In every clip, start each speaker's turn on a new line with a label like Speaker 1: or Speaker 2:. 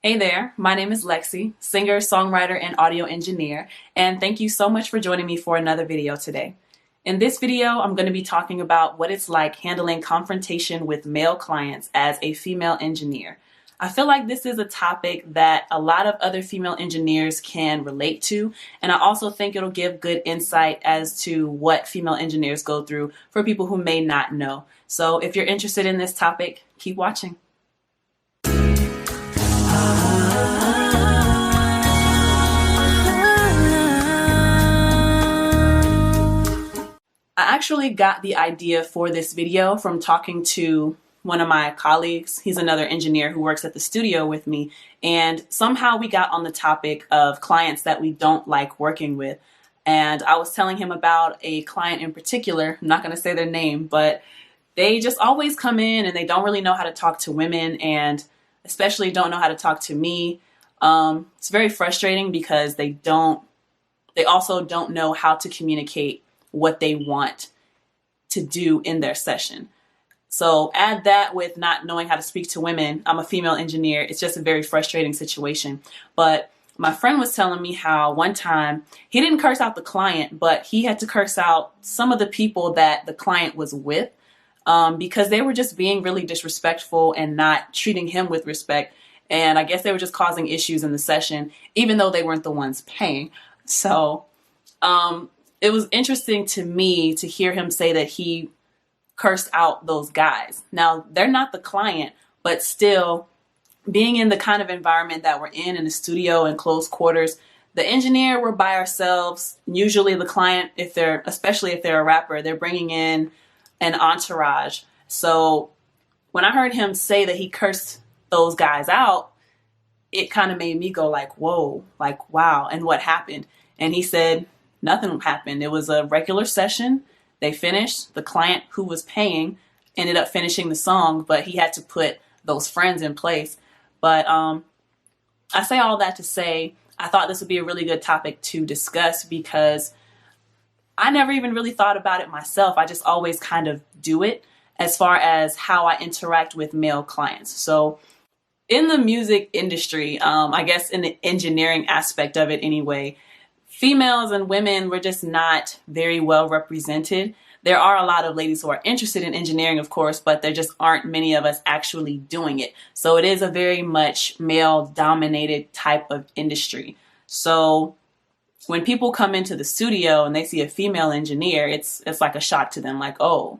Speaker 1: Hey there, my name is Lexi, singer, songwriter, and audio engineer, and thank you so much for joining me for another video today. In this video, I'm going to be talking about what it's like handling confrontation with male clients as a female engineer. I feel like this is a topic that a lot of other female engineers can relate to, and I also think it'll give good insight as to what female engineers go through for people who may not know. So if you're interested in this topic, keep watching. I actually got the idea for this video from talking to one of my colleagues. He's another engineer who works at the studio with me, and somehow we got on the topic of clients that we don't like working with. And I was telling him about a client in particular. I'm not going to say their name, but they just always come in and they don't really know how to talk to women, and especially don't know how to talk to me. It's very frustrating because they also don't know how to communicate what they want to do in their session. So add that with not knowing how to speak to women. I'm a female engineer. It's just a very frustrating situation. But my friend was telling me how one time he didn't curse out the client, but he had to curse out some of the people that the client was with because they were just being really disrespectful and not treating him with respect. And I guess they were just causing issues in the session, even though they weren't the ones paying. So it was interesting to me to hear him say that he cursed out those guys. Now, they're not the client, but still being in the kind of environment that we're in the studio in close quarters, the engineer, we're by ourselves. Usually the client, especially if they're a rapper, they're bringing in an entourage. So when I heard him say that he cursed those guys out, it kind of made me go like, whoa, like, wow. And what happened? And he said, nothing happened. It was a regular session. They finished. The client who was paying ended up finishing the song, but he had to put those friends in place. But I say all that to say, I thought this would be a really good topic to discuss because I never even really thought about it myself. I just always kind of do it as far as how I interact with male clients. So in the music industry, I guess in the engineering aspect of it anyway, females and women were just not very well represented. There are a lot of ladies who are interested in engineering, of course, but there just aren't many of us actually doing it. So it is a very much male-dominated type of industry. So when people come into the studio and they see a female engineer, it's like a shock to them, like, oh,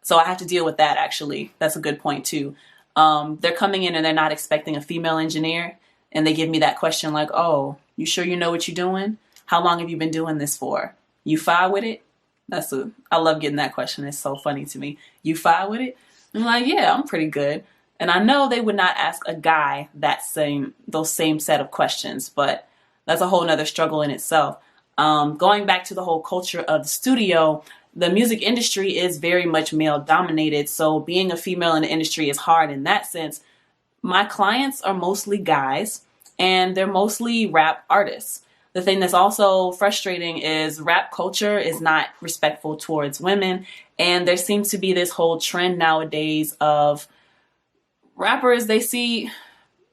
Speaker 1: so I have to deal with that actually. That's a good point too. They're coming in and they're not expecting a female engineer, and they give me that question like, oh, you sure you know what you're doing? How long have you been doing this for? You fine with it? I love getting that question. It's so funny to me. You fine with it? I'm like, yeah, I'm pretty good. And I know they would not ask a guy those same set of questions, but that's a whole nother struggle in itself. Going back to the whole culture of the studio, the music industry is very much male dominated. So being a female in the industry is hard in that sense. My clients are mostly guys, and they're mostly rap artists. The thing that's also frustrating is rap culture is not respectful towards women. And there seems to be this whole trend nowadays of rappers, they see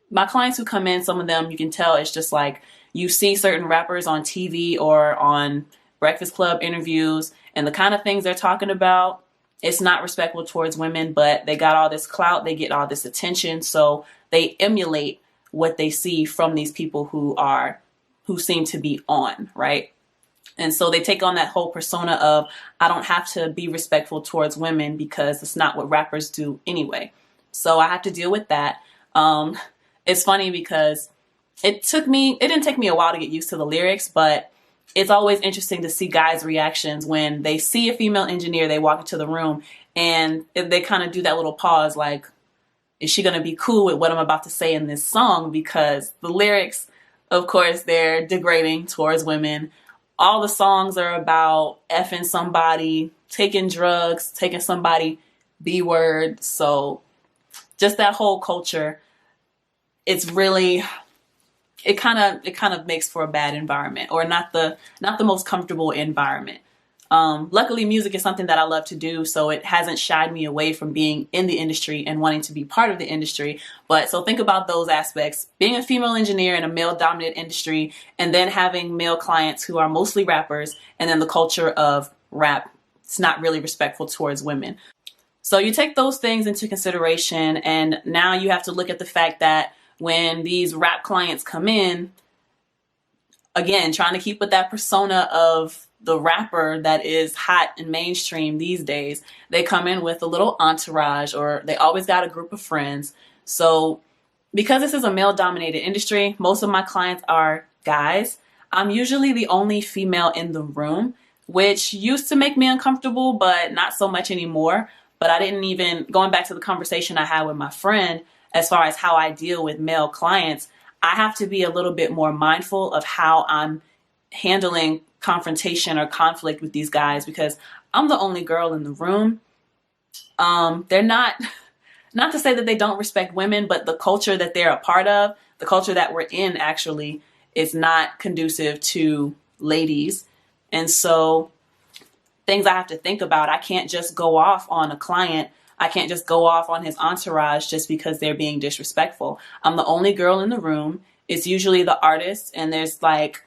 Speaker 1: my clients who come in, some of them, you can tell it's just like you see certain rappers on TV or on Breakfast Club interviews, and the kind of things they're talking about, it's not respectful towards women, but they got all this clout, they get all this attention. So they emulate what they see from these people who seem to be on, right? And so they take on that whole persona of, I don't have to be respectful towards women because it's not what rappers do anyway. So I have to deal with that. It's funny because it didn't take me a while to get used to the lyrics, but it's always interesting to see guys' reactions when they see a female engineer, they walk into the room and they kind of do that little pause like, is she going to be cool with what I'm about to say in this song? Because the lyrics, of course, they're degrading towards women. All the songs are about effing somebody, taking drugs, taking somebody B-word. So just that whole culture, it kind of makes for a bad environment, or not the most comfortable environment. Luckily, music is something that I love to do, so it hasn't shied me away from being in the industry and wanting to be part of the industry. But so think about those aspects: being a female engineer in a male-dominated industry, and then having male clients who are mostly rappers, and then the culture of rap. It's not really respectful towards women. So you take those things into consideration, and now you have to look at the fact that when these rap clients come in, again, trying to keep with that persona of the rapper that is hot and mainstream these days, they come in with a little entourage, or they always got a group of friends. So because this is a male dominated industry, most of my clients are guys. I'm usually the only female in the room, which used to make me uncomfortable, but not so much anymore. But I didn't even, going back to the conversation I had with my friend, as far as how I deal with male clients, I have to be a little bit more mindful of how I'm handling confrontation or conflict with these guys, because I'm the only girl in the room. They're not to say that they don't respect women, but the culture that they're a part of, the culture that we're in actually, is not conducive to ladies. And so things I have to think about, I can't just go off on a client. I can't just go off on his entourage just because they're being disrespectful. I'm the only girl in the room. It's usually the artist, and there's like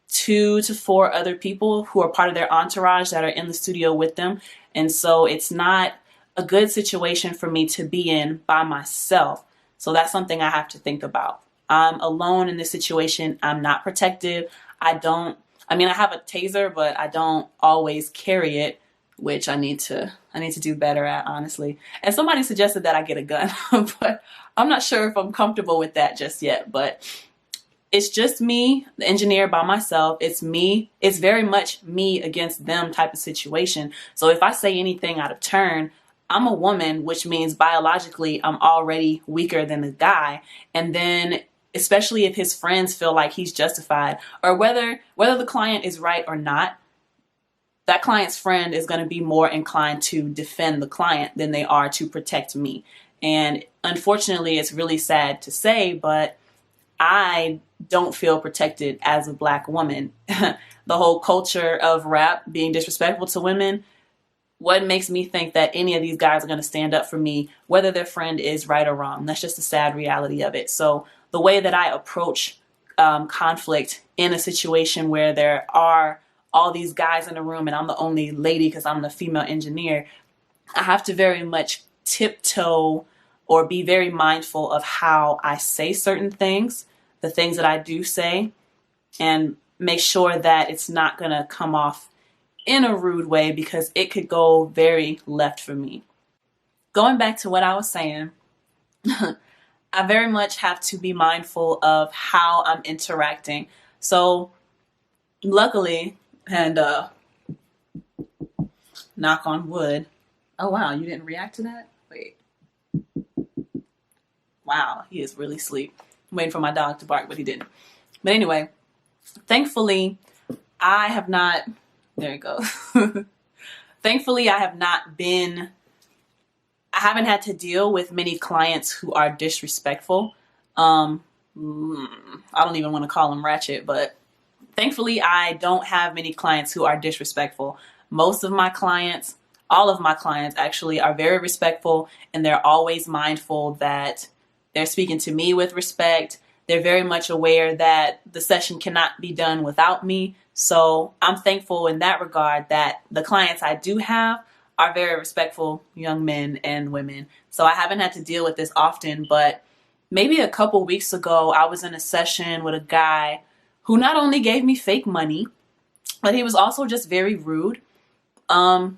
Speaker 1: 2 to 4 other people who are part of their entourage that are in the studio with them. And so it's not a good situation for me to be in by myself. So that's something I have to think about. I'm alone in this situation. I'm not protective. I have a taser, but I don't always carry it, which I need to do better at, honestly. And somebody suggested that I get a gun, but I'm not sure if I'm comfortable with that just yet. But it's just me, the engineer, by myself. It's me. It's very much me against them type of situation. So if I say anything out of turn, I'm a woman, which means biologically I'm already weaker than the guy. And then especially if his friends feel like he's justified, or whether the client is right or not, that client's friend is going to be more inclined to defend the client than they are to protect me. And unfortunately, it's really sad to say, but I don't feel protected as a Black woman. The whole culture of rap being disrespectful to women, what makes me think that any of these guys are going to stand up for me, whether their friend is right or wrong? That's just the sad reality of it. So the way that I approach conflict in a situation where there are all these guys in the room and I'm the only lady because I'm the female engineer, I have to very much tiptoe or be very mindful of how I say certain things, the things that I do say, and make sure that it's not going to come off in a rude way, because it could go very left for me. Going back to what I was saying, I very much have to be mindful of how I'm interacting. So luckily, and knock on wood. Oh wow, you didn't react to that? Wait. Wow, he is really asleep. I'm waiting for my dog to bark, but he didn't. But anyway, thankfully, I have not, there it goes. Thankfully, I haven't had to deal with many clients who are disrespectful. I don't even want to call them ratchet, but thankfully, I don't have many clients who are disrespectful. Most of my clients, all of my clients actually, are very respectful, and they're always mindful that they're speaking to me with respect. They're very much aware that the session cannot be done without me. So I'm thankful in that regard that the clients I do have are very respectful young men and women. So I haven't had to deal with this often, but maybe a couple weeks ago, I was in a session with a guy who not only gave me fake money, but he was also just very rude. And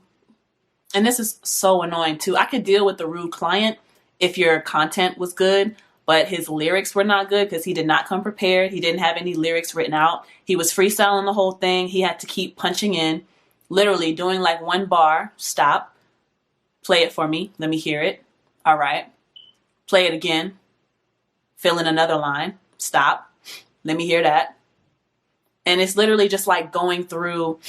Speaker 1: this is so annoying too. I could deal with the rude client if your content was good, but his lyrics were not good because he did not come prepared. He didn't have any lyrics written out. He was freestyling the whole thing. He had to keep punching in, literally doing like one bar, stop, play it for me, let me hear it. All right, play it again, fill in another line, stop, let me hear that. And it's literally just like going through,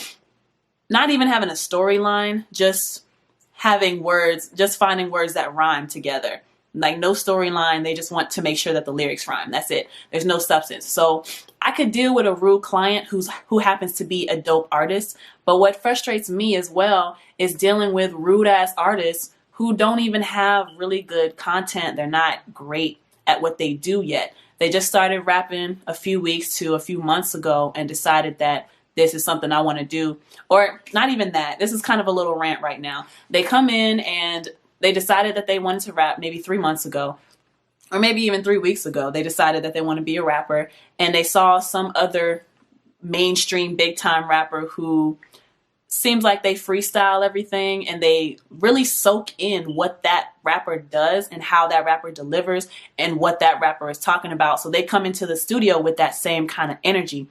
Speaker 1: not even having a storyline, just having words, just finding words that rhyme together. like no storyline. They just want to make sure that the lyrics rhyme. That's it. There's no substance. So I could deal with a rude client who happens to be a dope artist. But what frustrates me as well is dealing with rude ass artists who don't even have really good content. They're not great at what they do yet. They just started rapping a few weeks to a few months ago and decided that this is something I want to do. Or not even that. This is kind of a little rant right now. They come in and they decided that they wanted to rap maybe 3 months ago, or maybe even 3 weeks ago. They decided that they want to be a rapper, and they saw some other mainstream big time rapper who seems like they freestyle everything and they really soak in what that rapper does and how that rapper delivers and what that rapper is talking about. So they come into the studio with that same kind of energy.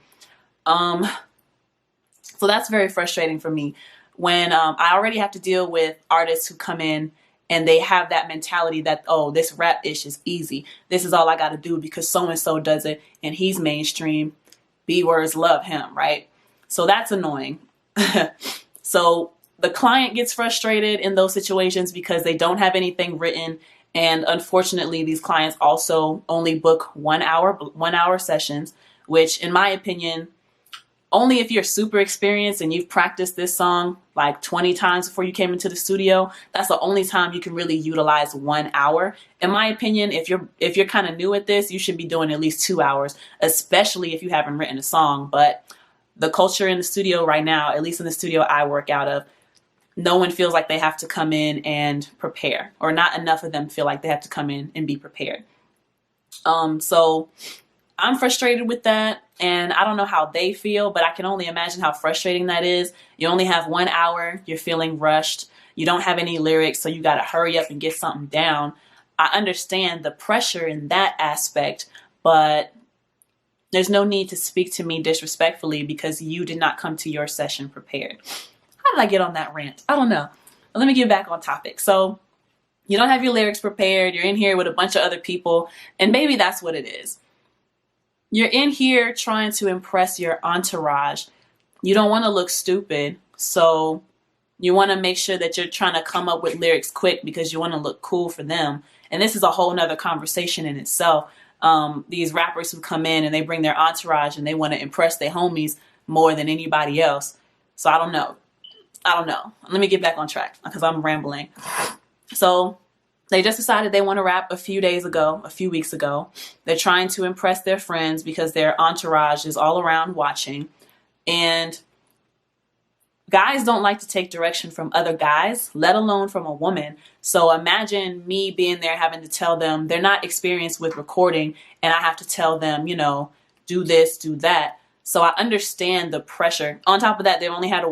Speaker 1: So that's very frustrating for me when I already have to deal with artists who come in and they have that mentality that, oh, this rap ish is easy. This is all I got to do because so-and-so does it and he's mainstream. B-words love him, right? So that's annoying. So the client gets frustrated in those situations because they don't have anything written. And unfortunately, these clients also only book 1 hour sessions, which in my opinion, only if you're super experienced and you've practiced this song like 20 times before you came into the studio, that's the only time you can really utilize 1 hour. In my opinion, if you're kind of new at this, you should be doing at least 2 hours, especially if you haven't written a song. But the culture in the studio right now, at least in the studio I work out of, no one feels like they have to come in and prepare, or not enough of them feel like they have to come in and be prepared. So I'm frustrated with that, and I don't know how they feel, but I can only imagine how frustrating that is. You only have 1 hour, you're feeling rushed, you don't have any lyrics, so you got to hurry up and get something down. I understand the pressure in that aspect, but there's no need to speak to me disrespectfully because you did not come to your session prepared. How did I get on that rant? I don't know. Let me get back on topic. So you don't have your lyrics prepared, you're in here with a bunch of other people, and maybe that's what it is. You're in here trying to impress your entourage. You don't want to look stupid, so you want to make sure that you're trying to come up with lyrics quick because you want to look cool for them. And this is a whole nother conversation in itself. These rappers who come in and they bring their entourage and they want to impress their homies more than anybody else. So I don't know. Let me get back on track because I'm rambling. So they just decided they want to rap a few weeks ago. They're trying to impress their friends because their entourage is all around watching. And guys don't like to take direction from other guys, let alone from a woman. So imagine me being there having to tell them they're not experienced with recording, and I have to tell them, do this, do that. So I understand the pressure. On top of that, they only have a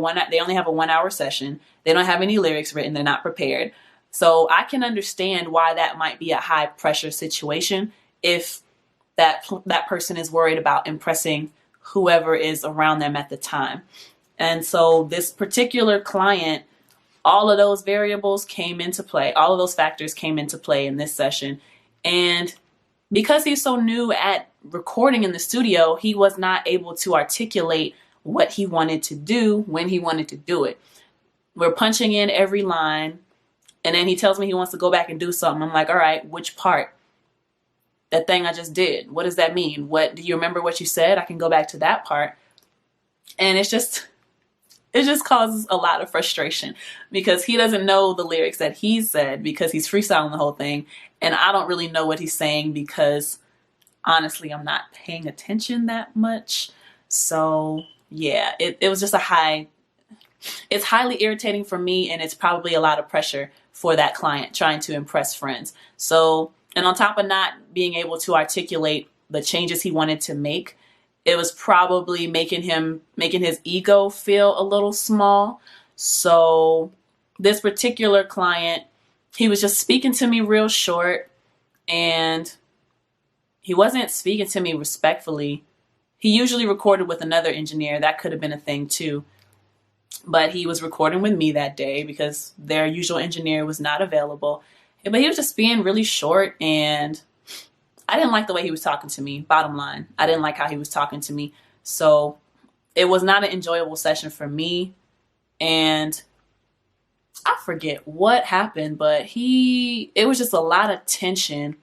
Speaker 1: 1 hour session. They don't have any lyrics written. They're not prepared. So I can understand why that might be a high pressure situation if that person is worried about impressing whoever is around them at the time. And so this particular client, all of those variables came into play. All of those factors came into play in this session. And because he's so new at recording in the studio, he was not able to articulate what he wanted to do when he wanted to do it. We're punching in every line. And then he tells me he wants to go back and do something. I'm like, all right, which part? That thing I just did. What does that mean? Do you remember what you said? I can go back to that part. And it just causes a lot of frustration because he doesn't know the lyrics that he said because he's freestyling the whole thing. And I don't really know what he's saying because honestly, I'm not paying attention that much. So yeah, it was just it's highly irritating for me, and it's probably a lot of pressure for that client trying to impress friends. So, and on top of not being able to articulate the changes he wanted to make, it was probably making his ego feel a little small. So this particular client, he was just speaking to me real short, and he wasn't speaking to me respectfully. He usually recorded with another engineer. That could have been a thing too. But he was recording with me that day because their usual engineer was not available. But he was just being really short, and I didn't like the way he was talking to me. Bottom line, I didn't like how he was talking to me. So it was not an enjoyable session for me. And I forget what happened, but it was just a lot of tension.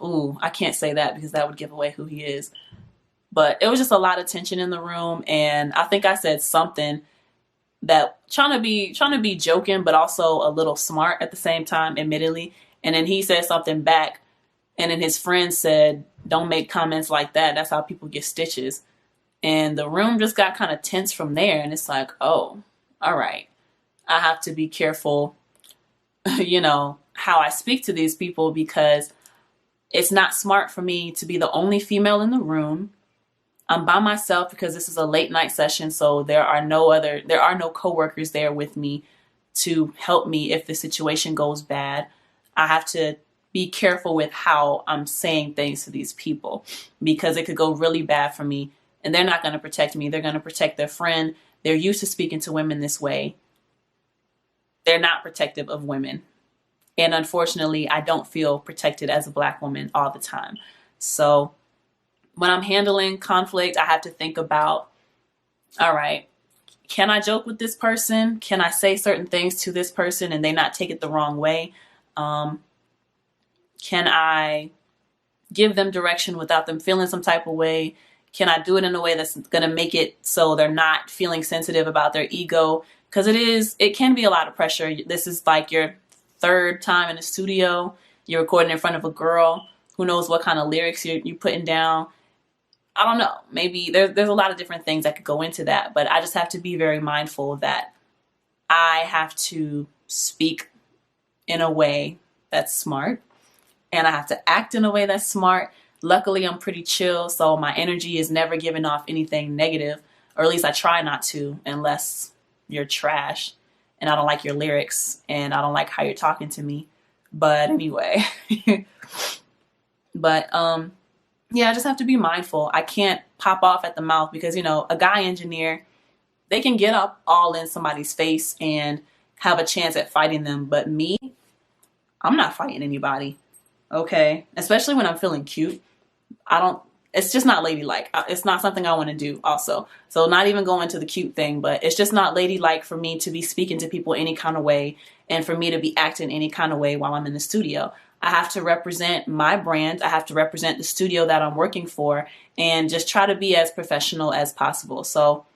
Speaker 1: Ooh, I can't say that because that would give away who he is. But it was just a lot of tension in the room, and I think I said something that trying to be joking, but also a little smart at the same time, admittedly. And then he said something back, and then his friend said, "Don't make comments like that. That's how people get stitches." And the room just got kind of tense from there. And it's like, oh, all right, I have to be careful, how I speak to these people, because it's not smart for me to be the only female in the room. I'm by myself because this is a late night session, so there are no coworkers there with me to help me if the situation goes bad. I have to be careful with how I'm saying things to these people because it could go really bad for me, and they're not going to protect me. They're going to protect their friend. They're used to speaking to women this way. They're not protective of women. And unfortunately, I don't feel protected as a Black woman all the time. So when I'm handling conflict, I have to think about, all right, can I joke with this person? Can I say certain things to this person and they not take it the wrong way? Can I give them direction without them feeling some type of way? Can I do it in a way that's going to make it so they're not feeling sensitive about their ego? Because it can be a lot of pressure. This is like your third time in the studio. You're recording in front of a girl. Who knows what kind of lyrics you're putting down. I don't know. Maybe there's a lot of different things that could go into that. But I just have to be very mindful that I have to speak in a way that's smart. And I have to act in a way that's smart. Luckily, I'm pretty chill, so my energy is never giving off anything negative, or at least I try not to, unless you're trash and I don't like your lyrics and I don't like how you're talking to me. But anyway, but yeah, I just have to be mindful. I can't pop off at the mouth because, a guy engineer, they can get up all in somebody's face and have a chance at fighting them. But me, I'm not fighting anybody. Okay. Especially when I'm feeling cute. It's just not ladylike. It's not something I want to do also. So not even going to the cute thing, but it's just not ladylike for me to be speaking to people any kind of way and for me to be acting any kind of way while I'm in the studio. I have to represent my brand. I have to represent the studio that I'm working for and just try to be as professional as possible. So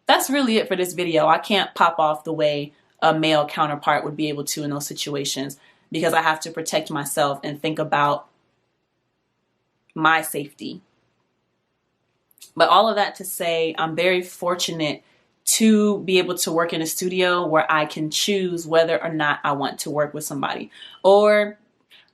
Speaker 1: that's really it for this video. I can't pop off the way a male counterpart would be able to in those situations because I have to protect myself and think about my safety. But all of that to say, I'm very fortunate to be able to work in a studio where I can choose whether or not I want to work with somebody. Or,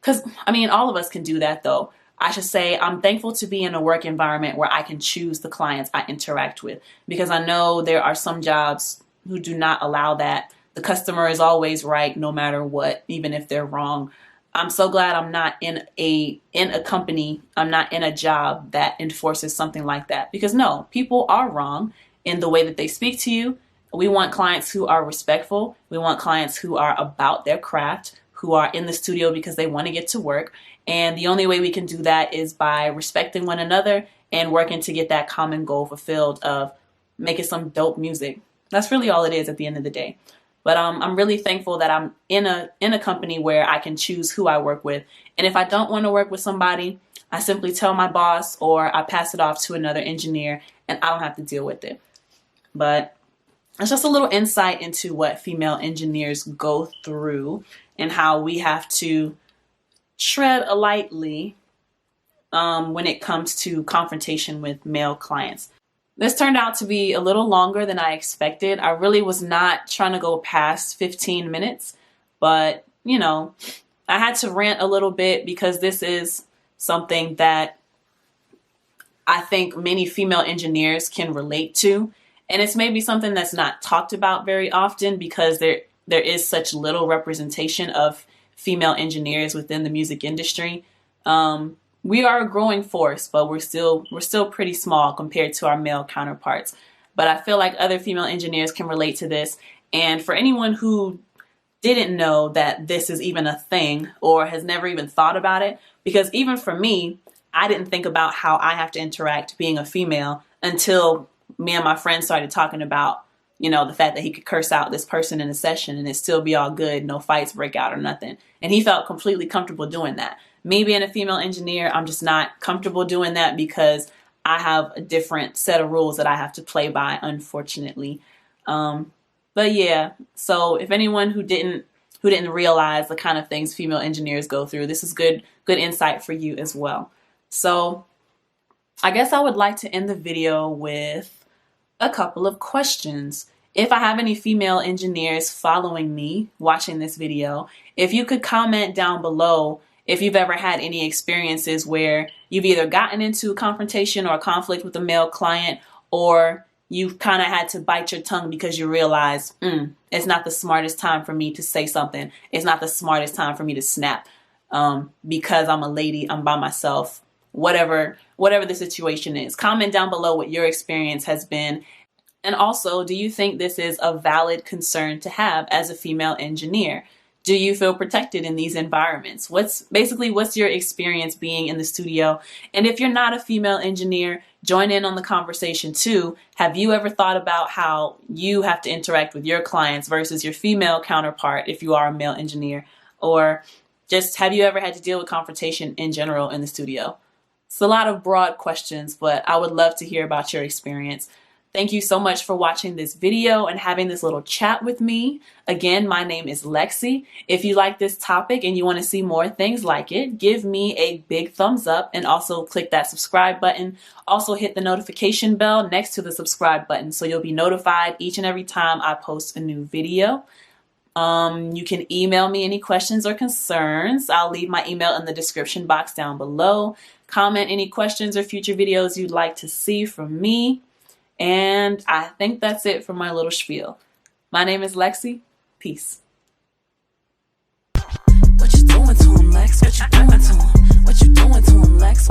Speaker 1: because, all of us can do that though. I should say I'm thankful to be in a work environment where I can choose the clients I interact with, because I know there are some jobs who do not allow that. The customer is always right no matter what, even if they're wrong. I'm so glad I'm not in a company, I'm not in a job that enforces something like that. Because no, people are wrong in the way that they speak to you. We want clients who are respectful. We want clients who are about their craft, who are in the studio because they want to get to work. And the only way we can do that is by respecting one another and working to get that common goal fulfilled of making some dope music. That's really all it is at the end of the day. But I'm really thankful that I'm in a company where I can choose who I work with. And if I don't want to work with somebody, I simply tell my boss or I pass it off to another engineer and I don't have to deal with it. But it's just a little insight into what female engineers go through and how we have to tread lightly when it comes to confrontation with male clients. This turned out to be a little longer than I expected. I really was not trying to go past 15 minutes, but I had to rant a little bit because this is something that I think many female engineers can relate to. And it's maybe something that's not talked about very often because there is such little representation of female engineers within the music industry. We are a growing force, but we're still pretty small compared to our male counterparts. But I feel like other female engineers can relate to this. And for anyone who didn't know that this is even a thing or has never even thought about it, because even for me, I didn't think about how I have to interact being a female until me and my friends started talking about you know, the fact that he could curse out this person in a session and it still be all good, no fights break out or nothing. And he felt completely comfortable doing that. Me being a female engineer, I'm just not comfortable doing that because I have a different set of rules that I have to play by, unfortunately. But yeah, so if anyone who didn't realize the kind of things female engineers go through, this is good insight for you as well. So I guess I would like to end the video with a couple of questions. If I have any female engineers following me, watching this video, if you could comment down below if you've ever had any experiences where you've either gotten into a confrontation or a conflict with a male client, or you've kind of had to bite your tongue because you realize it's not the smartest time for me to say something. It's not the smartest time for me to snap because I'm a lady, I'm by myself, whatever the situation is. Comment down below what your experience has been. And also, do you think this is a valid concern to have as a female engineer? Do you feel protected in these environments? What's your experience being in the studio? And if you're not a female engineer, join in on the conversation too. Have you ever thought about how you have to interact with your clients versus your female counterpart if you are a male engineer? Or just have you ever had to deal with confrontation in general in the studio? It's a lot of broad questions, but I would love to hear about your experience. Thank you so much for watching this video and having this little chat with me. Again, my name is LexC. If you like this topic and you want to see more things like it, give me a big thumbs up and also click that subscribe button. Also hit the notification bell next to the subscribe button so you'll be notified each and every time I post a new video. You can email me any questions or concerns. I'll leave my email in the description box down below. Comment any questions or future videos you'd like to see from me. And I think that's it for my little spiel. My name is LexC. Peace. What you doing to him, Lex? What you doing to him? What you doing to him, Lex?